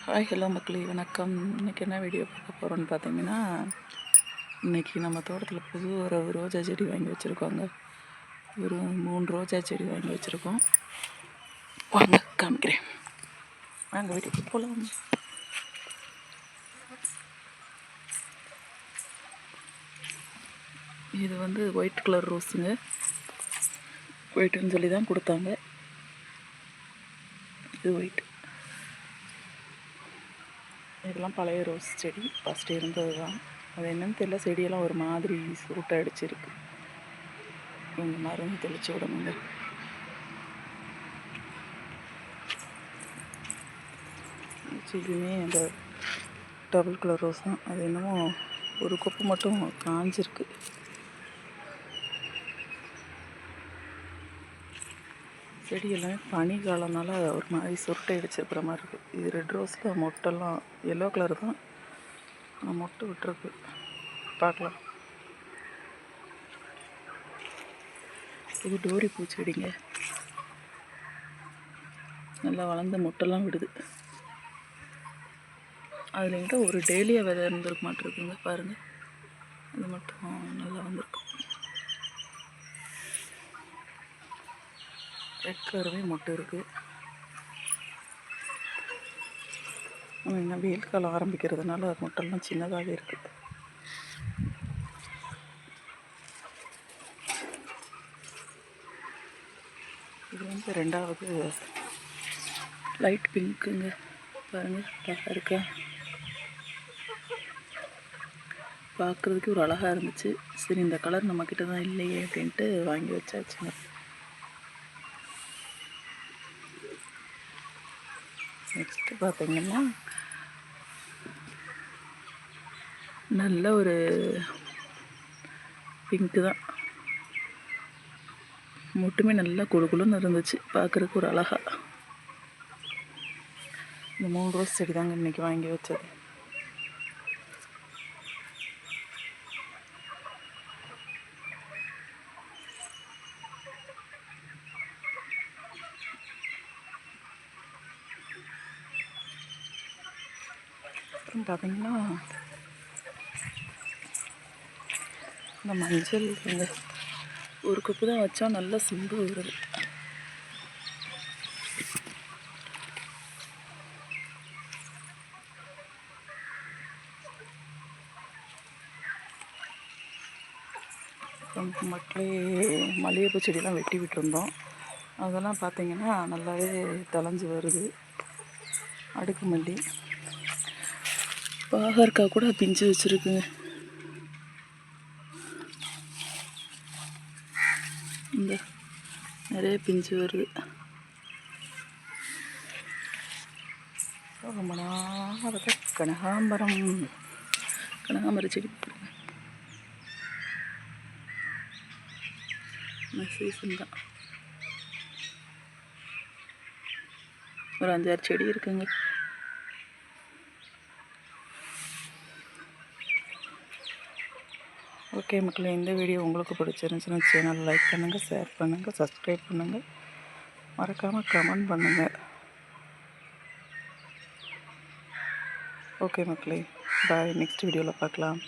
Hi hello மக்களே வணக்கம். இன்றைக்கி என்ன வீடியோ பார்க்க போகிறோன்னு பார்த்தீங்கன்னா, இன்றைக்கி நம்ம தோட்டத்தில் புது ஒரு ரோஜா செடி வாங்கி வச்சுருக்கோங்க. ஒரு 3 ரோஜா செடி வாங்கி வச்சுருக்கோம். வாங்க காமிக்கிறேன். வாங்க வீட்டுக்கு போகலாம். இது வந்து ஒயிட் கலர் ரோஸுங்க. ஒயிட்டுன்னு சொல்லி தான் கொடுத்தாங்க. இது ஒயிட். இதெல்லாம் பழைய ரோஸ் செடி ஃபஸ்ட்டு இருந்தது தான். அது என்னன்னு தெரியல, செடியெல்லாம் ஒரு மாதிரி சுருட்டை அடிச்சிருக்கு. கொஞ்சம் மருந்து தெளித்து விடணுங்க. செடியுமே அந்த டபுள் கலர் ரோஸ் தான். அது என்னமோ ஒரு கொப்பு மட்டும் காஞ்சிருக்கு. செடி எல்லாமே பனி காலம்னால ஒரு மாதிரி சுருட்டை அடிச்சிருக்கிற மாதிரி இருக்குது. இது ரெட் ரோஸில் மொட்டெல்லாம் எல்லோ கலர் தான், ஆனால் மொட்டை விட்டுருக்கு. பார்க்கலாம். இது டோரி பூச்செடிங்க. நல்லா வளர்ந்த மொட்டெல்லாம் விடுது. அதில் என்கிட்ட ஒரு டேலியா விதை இருந்திருக்க மாட்டிருக்குங்க. பாருங்கள், அது மட்டும் நல்லா வந்திருக்கு. ரெட் கலருமே மொட்டை இருக்குது. ஆனால் இன்னும் வெயில் காலம் ஆரம்பிக்கிறதுனால மொட்டெல்லாம் சின்னதாகவே இருக்குது. இது வந்து ரெண்டாவது லைட் பிங்க்குங்க. பாருங்கள், அழகாக இருக்கா? பார்க்குறதுக்கு ஒரு அழகாக இருந்துச்சு. சரி, இந்த கலர் நம்மக்கிட்ட தான் இல்லையே அப்படின்ட்டு வாங்கி வச்சாச்சுங்க. நெக்ஸ்ட்டு பார்த்தீங்கன்னா, நல்ல ஒரு பிங்க்கு தான். மட்டுமே நல்லா குழுக்குழுன்னு இருந்துச்சு, பார்க்குறதுக்கு ஒரு அழகாக. இந்த 3 ரோஸ் செடி தாங்க இன்றைக்கி வாங்கி வச்சது. அப்புறம் பார்த்தீங்கன்னா, இந்த மஞ்சள் இந்த ஒரு கப்பு தான் வச்சா நல்லா சிம்பு வருது. மக்களே, மல்லிகைப்பூ செடியெலாம் வெட்டி விட்டுருந்தோம். அதெல்லாம் பார்த்திங்கன்னா நல்லாவே தளைஞ்சு வருது. அடுக்கு மல்லி, பாகற்காய் கூட பிஞ்சு வச்சுருக்குங்க. இந்த நிறைய பிஞ்சு வருது. ரொம்ப நாளாக கனகாம்பரம் செடி சீசன் தான். ஒரு 5-6 செடி இருக்குங்க. ஓகே மக்களே, இந்த வீடியோ உங்களுக்கு பிடிச்சிருந்துச்சுன்னா சேனல் லைக் பண்ணுங்கள், ஷேர் பண்ணுங்கள், சப்ஸ்கிரைப் பண்ணுங்கள், மறக்காமல் கமெண்ட் பண்ணுங்கள். ஓகே மக்களே, பாய். நெக்ஸ்ட் வீடியோவில் பார்க்கலாம்.